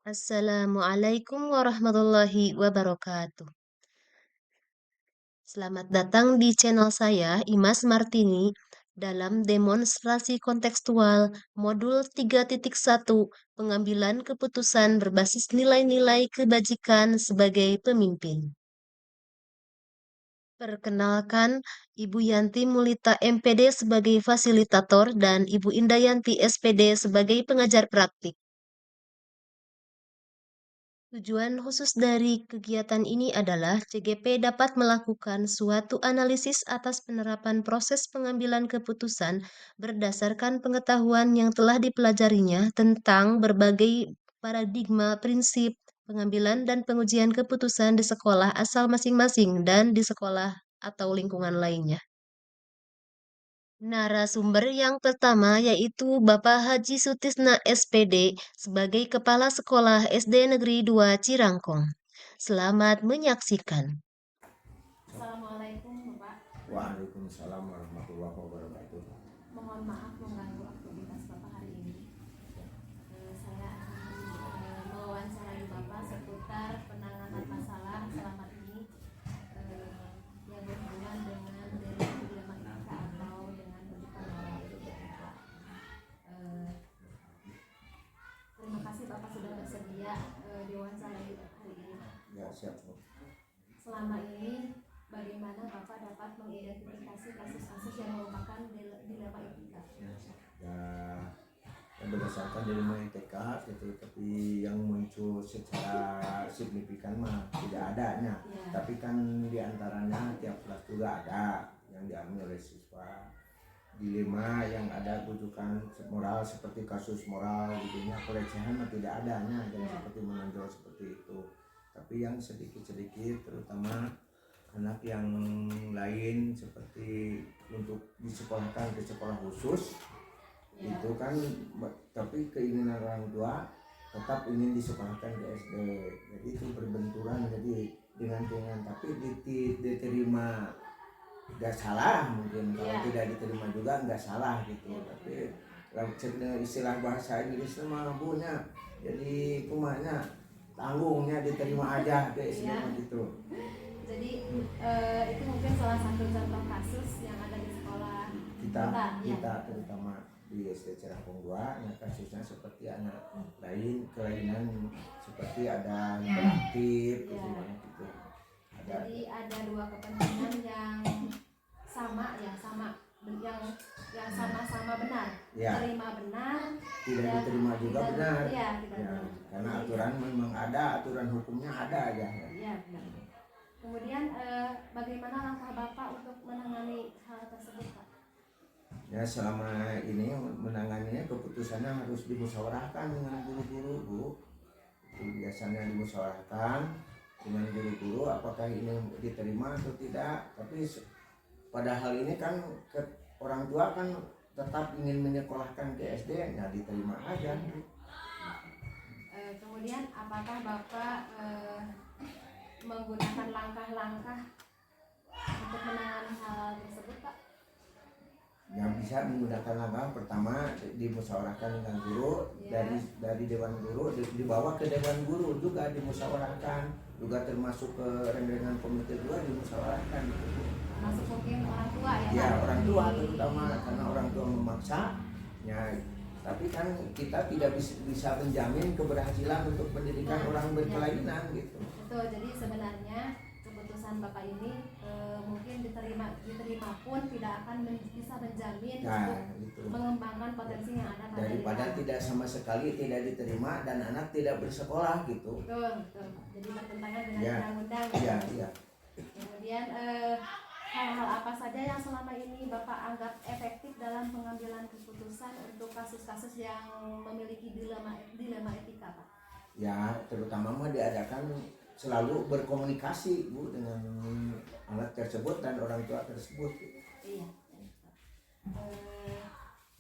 Assalamualaikum warahmatullahi wabarakatuh. Selamat datang di channel saya, Imas Martini, dalam demonstrasi kontekstual modul 3.1 pengambilan keputusan berbasis nilai-nilai kebajikan sebagai pemimpin. Perkenalkan, Ibu Yanti Mulita MPD sebagai fasilitator dan Ibu Indayanti SPD sebagai pengajar praktik. Tujuan khusus dari kegiatan ini adalah CGP dapat melakukan suatu analisis atas penerapan proses pengambilan keputusan berdasarkan pengetahuan yang telah dipelajarinya tentang berbagai paradigma prinsip pengambilan dan pengujian keputusan di sekolah asal masing-masing dan di sekolah atau lingkungan lainnya. Narasumber yang pertama yaitu Bapak Haji Sutisna SPD sebagai Kepala Sekolah SD Negeri 2 Cirangkong. Selamat menyaksikan. Assalamualaikum Bapak. Waalaikumsalam warahmatullahi wabarakatuh. Mohon maaf mengganggu aktivitas Bapak hari ini. Saya akan mewawancarai Bapak seputar penanganan masalah selamat ini yang berhubungan dengan dilema etika atau dengan pendidikan moral etika. Terima kasih Bapak sudah bersedia diwawancarai hari ini. Ya, siap. Selama ini bagaimana Bapak dapat mengidentifikasi kasus-kasus yang merupakan dilema etika? Ya, berdasarkan dilema etika gitu, tapi yang muncul secara signifikan mah tidak adanya. Ya. Tapi kan diantaranya tiap kelas juga ada yang diambil oleh siswa. Dilema yang ada rujukan moral seperti kasus moral gitu nya, pelecehan mah tidak adanya dan seperti menonjol seperti itu. Tapi yang sedikit-sedikit terutama anak yang lain seperti untuk disekolahkan ke sekolah khusus itu kan, tapi keinginan orang tua tetap ingin disekolahkan ke SD, jadi itu berbenturan jadi dengan keinginan, tapi diterima nggak salah, mungkin kalau tidak diterima juga nggak salah gitu, tapi istilah bahasa Inggris mah punya jadi kumanya tanggungnya diterima aja kayak gitu. Jadi itu mungkin salah satu contoh kasus yang ada di sekolah kita terutama di SD Cirangkong 2, nah kasusnya seperti anak lain kelainan seperti ada hiperaktif gitu. Jadi ada dua kepentingan yang sama yang sama-sama benar, terima benar, tidak diterima juga benar. Benar. Karena aturan memang ada, aturan hukumnya ada aja. Iya, benar. Kemudian bagaimana langkah Bapak untuk menangani hal tersebut, Pak? Ya, selama ini menanganinya keputusannya harus dimusyawarahkan dengan guru-guru, Bu. Itu biasanya dimusyawarahkan dengan guru-guru apakah ini diterima atau tidak. Tapi pada hal ini kan orang tua kan tetap ingin menyekolahkan ke SD, ya diterima aja. Kemudian apakah Bapak menggunakan langkah-langkah untuk menangani hal tersebut, Pak? Yang bisa menggunakan langkah pertama dimusyawarahkan dengan guru, dari dewan guru dibawa ke dewan guru juga dimusyawarahkan, juga termasuk ke renggangan komite 2 dimusyawarahkan gitu. Masuk mungkin orang tua ya? Ya, orang tua terutama karena orang tua memaksa ya. Tapi kan kita tidak bisa menjamin keberhasilan untuk pendidikan orang berkelainan gitu. Betul, jadi sebenarnya keputusan Bapak ini mungkin diterima pun tidak akan bisa menjamin untuk gitu. Mengembangkan potensi yang ada pada daripada tidak sama sekali tidak diterima dan anak tidak bersekolah gitu. Betul. Jadi bertentangan dengan undang-undang. Iya. Kemudian hal-hal apa saja yang selama ini Bapak anggap efektif dalam pengambilan keputusan untuk kasus-kasus yang memiliki dilema etika, Pak? Ya, terutama mah diadakan selalu berkomunikasi, Bu, dengan anak tersebut dan orang tua tersebut. Iya.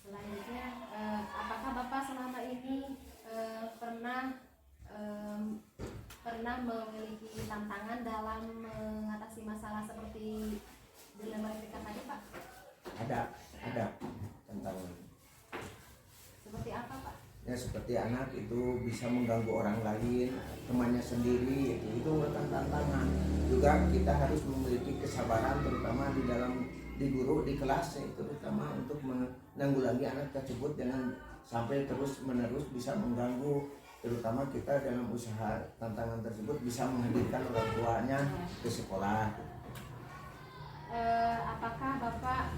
Selanjutnya, apakah Bapak selama ini pernah memiliki tantangan dalam mengatasi masalah seperti dilema etika tadi, Pak? Ada tantangan. Seperti apa, Pak? Ya seperti anak itu bisa mengganggu orang lain, temannya sendiri, itu merupakan tantangan. Juga kita harus memiliki kesabaran, terutama di dalam di guru di kelas, terutama untuk menanggulangi anak tersebut jangan sampai terus menerus bisa mengganggu, terutama kita dalam usaha tantangan tersebut bisa menghadirkan orang tuanya ke sekolah. Apakah Bapak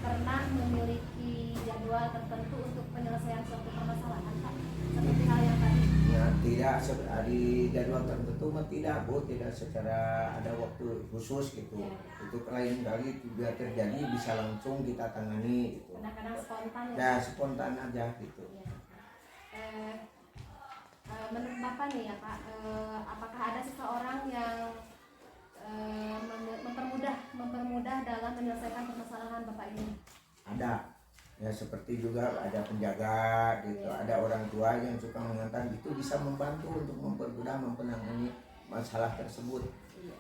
pernah memiliki jadwal tertentu untuk penyelesaian suatu permasalahan, Pak? Seperti hal yang tadi? Ya, tidak di jadwal tertentu mah tidak, Bu, tidak secara ada waktu khusus gitu. Ya. Itu lain kali juga terjadi bisa langsung kita tangani gitu. Kadang-kadang spontan ya? Ya, spontan aja gitu. Ya. Menurut Bapak nih ya Pak, apakah ada seseorang yang mempermudah dalam menyelesaikan permasalahan Bapak ini? Ada. Ya seperti juga ada penjaga gitu, ada orang tua yang suka mengantar, itu bisa membantu untuk mempermudah menangani masalah tersebut. Iya.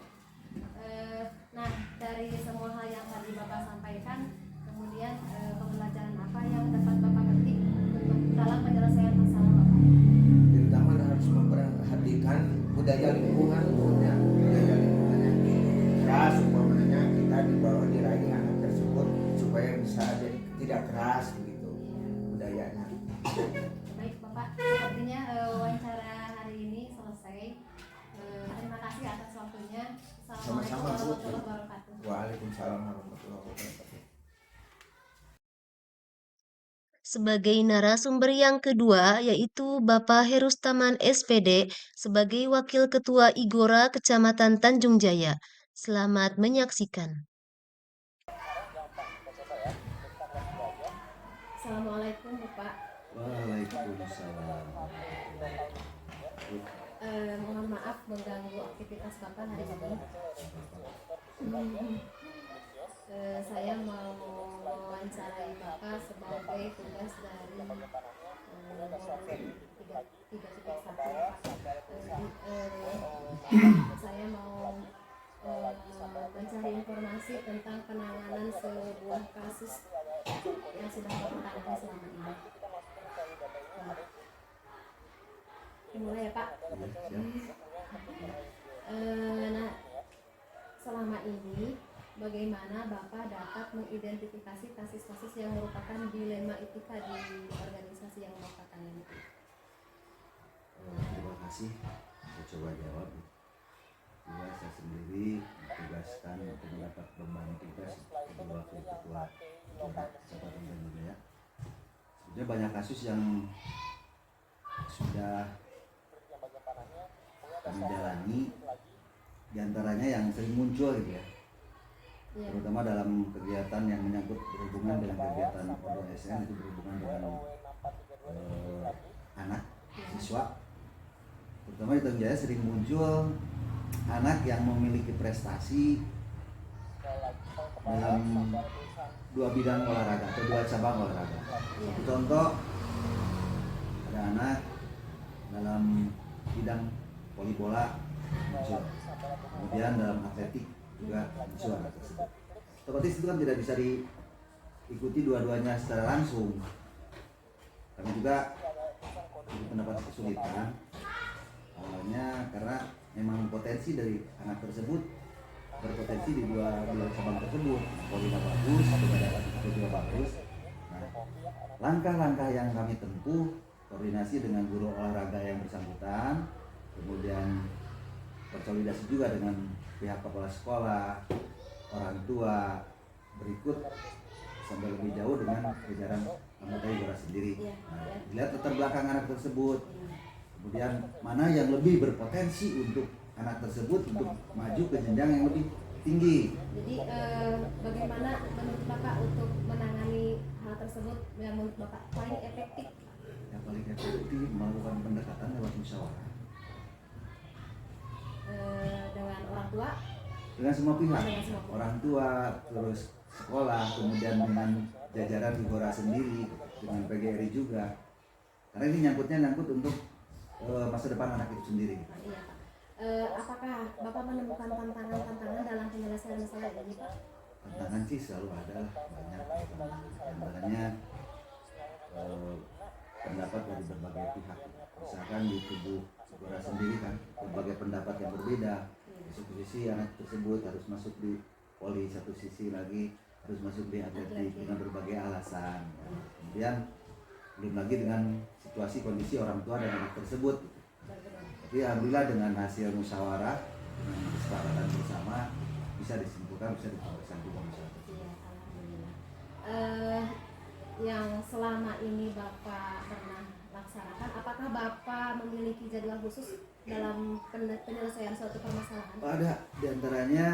Nah, dari semua hal yang tadi Bapak sampaikan, kemudian pembelajaran apa yang dapat Bapak petik untuk dalam penyelesaian masalah Bapak? Terutama harus memperhatikan budaya lingkungan, budaya lingkungan yang keras, umpamanya kita dibawa diraih anak tersebut supaya bisa jadi tidak keras begitu budayanya. Baik Bapak, sepertinya wawancara hari ini selesai. Terima kasih atas waktunya. Assalamualaikum Sama-sama, Bu. warahmatullahi wabarakatuh. Waalaikumsalam warahmatullahi wabarakatuh. Sebagai narasumber yang kedua, yaitu Bapak Herustaman SPD sebagai Wakil Ketua IGORA Kecamatan Tanjung Jaya. Selamat menyaksikan. Assalamualaikum Bapak. Waalaikumsalam. Mohon maaf mengganggu aktivitas Bapak hari ini. Saya mau mewawancarai Bapak sebagai tugas dari 3.1. Saya mau mencari informasi tentang penanganan sebuah kasus yang sudah Bapak tangani selama ini. Dimulai ya Pak. Nah, selama ini bagaimana Bapak dapat mengidentifikasi kasus-kasus yang merupakan dilema etika di organisasi yang Bapak tangani? Terima kasih. Saya coba jawab. Ya, saya sendiri ditugaskan untuk mendapat beban tugas sebagai wakil ketua Kecamatan Tanjung Jaya. Sebenarnya banyak kasus yang sudah kami jalani, diantaranya yang sering muncul gitu ya. Terutama dalam kegiatan yang menyangkut berhubungan dengan kegiatan ODSN, itu berhubungan dengan anak siswa. Terutama di Tanjung Jaya sering muncul anak yang memiliki prestasi dalam dua bidang olahraga atau dua cabang olahraga. Satu contoh, ada anak dalam bidang voli bola muncul, kemudian dalam atletik juga muncul anak tersebut. Otomatis itu kan tidak bisa diikuti dua-duanya secara langsung. Kami juga mendapat kesulitan awalnya karena memang potensi dari anak tersebut berpotensi di dua cabang tersebut, voli bagus, atletik juga bagus. Nah, langkah-langkah yang kami tempuh, koordinasi dengan guru olahraga yang bersangkutan, kemudian berkonsolidasi juga dengan pihak kepala sekolah, orang tua, berikut sampai lebih jauh dengan jajaran anggota IGORA sendiri. Nah, dilihat latar belakang anak tersebut, kemudian mana yang lebih berpotensi untuk anak tersebut untuk maju ke jenjang yang lebih tinggi. Jadi bagaimana menurut Bapak untuk menangani hal tersebut yang menurut Bapak paling efektif? Yang paling efektif melakukan pendekatan lewat musyawarah Dengan orang tua? dengan semua pihak, Dengan semua pihak. orang tua, terus sekolah, kemudian dengan jajaran IGORA sendiri, dengan PGRI juga. Karena ini nyangkut untuk masa depan anak itu sendiri. Iya Pak. Apakah Bapak menemukan tantangan-tantangan dalam penyelesaian masalah ini Pak? Tantangan sih selalu ada lah, banyak. Antaranya pendapat dari berbagai pihak. Misalkan di tubuh Igora sendiri kan berbagai pendapat yang berbeda. Di satu sisi anak tersebut harus masuk di poli, satu sisi lagi harus masuk di atletik dengan berbagai alasan. Kemudian belum lagi dengan situasi kondisi orang tua dan anak tersebut. Tapi alhamdulillah dengan hasil musyawarah dengan kesepakatan bersama bisa disimpulkan, bisa diputuskan juga masalah. Iya, alhamdulillah. Yang selama ini Bapak pernah laksanakan, apakah Bapak memiliki jadwal khusus dalam penyelesaian suatu permasalahan? Ada diantaranya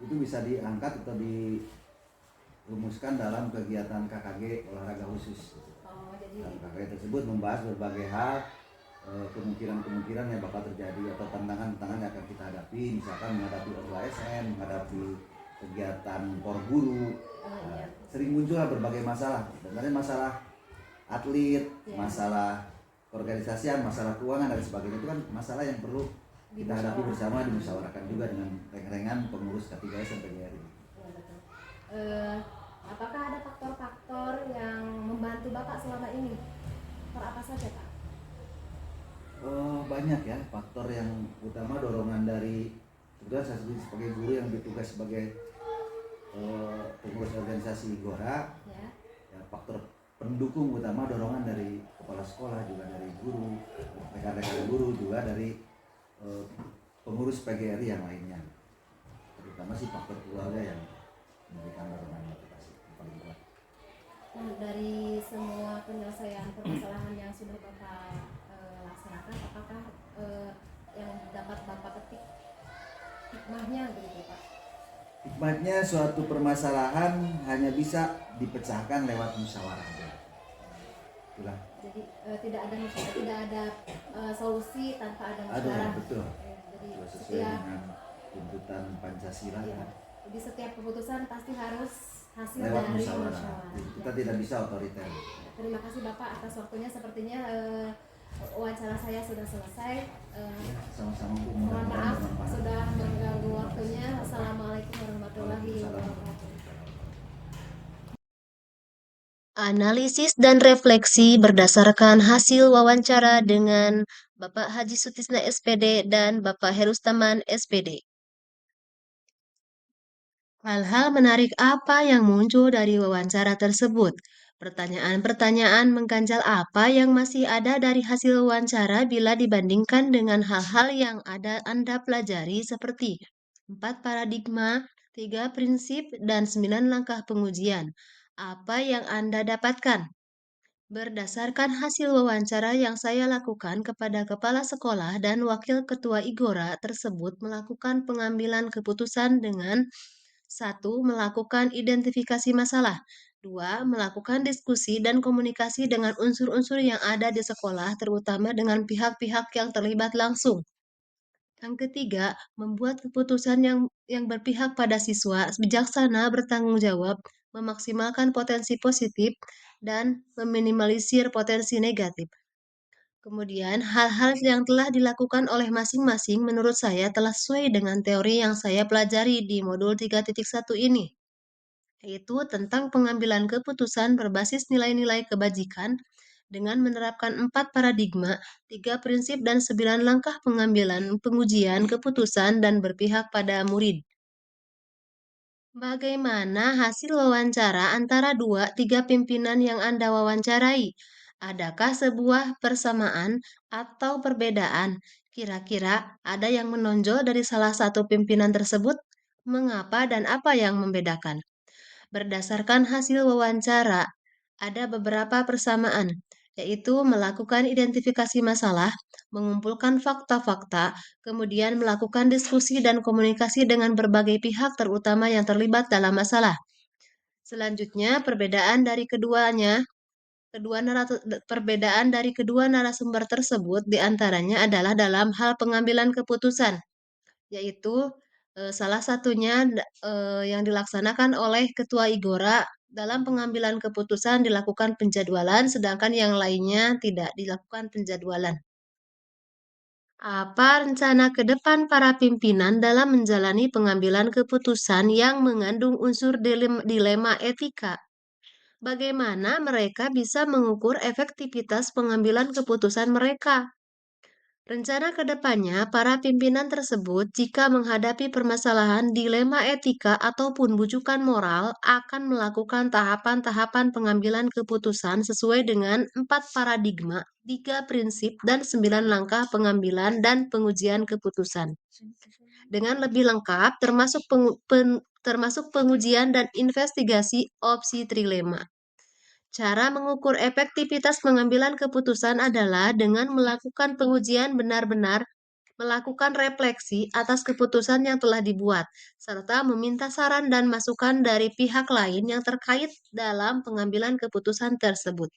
itu bisa diangkat atau dirumuskan dalam kegiatan KKG olahraga khusus. Oh, jadi Dalam KKG tersebut membahas berbagai hal, kemungkinan-kemungkinan yang bakal terjadi atau tantangan-tantangan yang akan kita hadapi, misalkan menghadapi OSN, menghadapi kegiatan por guru. iya. Sering muncul berbagai masalah, sebenarnya masalah atlet, Iya. masalah organisasian, masalah keuangan dan sebagainya, itu kan masalah yang perlu kita hadapi bersama, dimusyawarahkan juga dengan reng-rengan pengurus K3S dan PGRI. Iya, betul. Apakah ada faktor-faktor yang membantu Bapak selama ini? Faktor apa saja, Pak? Banyak ya faktor yang utama, dorongan dari kebetulan saya sendiri sebagai guru yang bertugas sebagai pengurus organisasi Igora. Ya. Ya, faktor pendukung utama dorongan dari kepala sekolah, juga dari guru, rekan-rekan guru, juga dari pengurus PGRI yang lainnya. Terutama sih faktor keluarga yang memberikan dorongan motivasi yang paling kuat. Nah, dari semua penyelesaian permasalahan yang sudah Bapak laksanakan, apakah yang dapat Bapak petik hikmahnya begitu, Pak? Hikmahnya suatu permasalahan hanya bisa dipecahkan lewat musyawarah. Itulah. Jadi tidak ada solusi tanpa ada Ada, musyawarah. betul. Jadi Sesuai setiap dengan tuntutan Pancasila iya, ya. jadi setiap keputusan pasti harus hasil Lewat dari musyawarah. musyawarah. Kita Ya. tidak bisa otoriter. Terima kasih Bapak atas waktunya. Sepertinya wawancara saya sudah selesai. Ya, sama-sama Bu. Mohon Mudah-mudahan maaf bermanfaat. sudah mengganggu waktunya. Assalamualaikum warahmatullahi wabarakatuh. Analisis dan refleksi berdasarkan hasil wawancara dengan Bapak Haji Sutisna SPD dan Bapak Herustaman SPD. Hal-hal menarik apa yang muncul dari wawancara tersebut? Pertanyaan-pertanyaan mengganjal apa yang masih ada dari hasil wawancara bila dibandingkan dengan hal-hal yang ada Anda pelajari seperti 4 paradigma, 3 prinsip, dan 9 langkah pengujian. Apa yang Anda dapatkan? Berdasarkan hasil wawancara yang saya lakukan kepada kepala sekolah dan wakil ketua Igora tersebut melakukan pengambilan keputusan dengan 1. Melakukan identifikasi masalah. 2. Melakukan diskusi dan komunikasi dengan unsur-unsur yang ada di sekolah, terutama dengan pihak-pihak yang terlibat langsung. Yang ketiga, membuat keputusan yang berpihak pada siswa, bijaksana, bertanggung jawab, memaksimalkan potensi positif, dan meminimalisir potensi negatif. Kemudian, hal-hal yang telah dilakukan oleh masing-masing menurut saya telah sesuai dengan teori yang saya pelajari di modul 3.1 ini, yaitu tentang pengambilan keputusan berbasis nilai-nilai kebajikan dengan menerapkan 4 paradigma, 3 prinsip, dan 9 langkah pengambilan pengujian keputusan dan berpihak pada murid. Bagaimana hasil wawancara antara 2-3 pimpinan yang Anda wawancarai? Adakah sebuah persamaan atau perbedaan? Kira-kira ada yang menonjol dari salah satu pimpinan tersebut? Mengapa dan apa yang membedakan? Berdasarkan hasil wawancara, ada beberapa persamaan, yaitu melakukan identifikasi masalah, mengumpulkan fakta-fakta, kemudian melakukan diskusi dan komunikasi dengan berbagai pihak terutama yang terlibat dalam masalah. Selanjutnya, perbedaan dari kedua narasumber tersebut diantaranya adalah dalam hal pengambilan keputusan, yaitu salah satunya yang dilaksanakan oleh Ketua Igora dalam pengambilan keputusan dilakukan penjadwalan, sedangkan yang lainnya tidak dilakukan penjadwalan. Apa rencana ke depan para pimpinan dalam menjalani pengambilan keputusan yang mengandung unsur dilema etika? Bagaimana mereka bisa mengukur efektivitas pengambilan keputusan mereka? Rencana ke depannya, para pimpinan tersebut, jika menghadapi permasalahan dilema etika ataupun bujukan moral, akan melakukan tahapan-tahapan pengambilan keputusan sesuai dengan 4 paradigma, 3 prinsip, dan 9 langkah pengambilan dan pengujian keputusan. Dengan lebih lengkap, termasuk pengujian dan investigasi opsi trilema. Cara mengukur efektivitas pengambilan keputusan adalah dengan melakukan pengujian benar-benar melakukan refleksi atas keputusan yang telah dibuat, serta meminta saran dan masukan dari pihak lain yang terkait dalam pengambilan keputusan tersebut.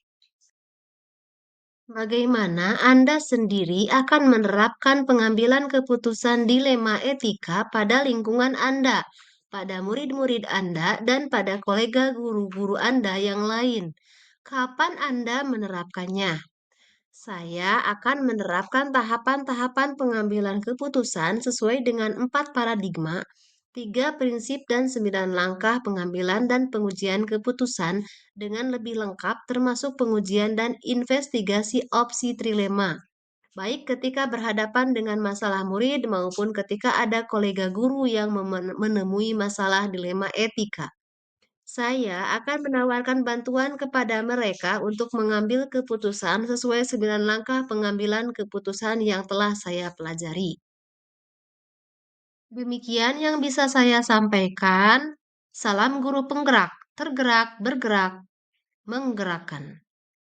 Bagaimana Anda sendiri akan menerapkan pengambilan keputusan dilema etika pada lingkungan Anda, pada murid-murid Anda, dan pada kolega guru-guru Anda yang lain? Kapan Anda menerapkannya? Saya akan menerapkan tahapan-tahapan pengambilan keputusan sesuai dengan 4 paradigma, 3 prinsip, dan 9 langkah pengambilan dan pengujian keputusan dengan lebih lengkap termasuk pengujian dan investigasi opsi trilema, baik ketika berhadapan dengan masalah murid maupun ketika ada kolega guru yang menemui masalah dilema etika. Saya akan menawarkan bantuan kepada mereka untuk mengambil keputusan sesuai 9 langkah pengambilan keputusan yang telah saya pelajari. Demikian yang bisa saya sampaikan. Salam guru penggerak, tergerak, bergerak, menggerakkan.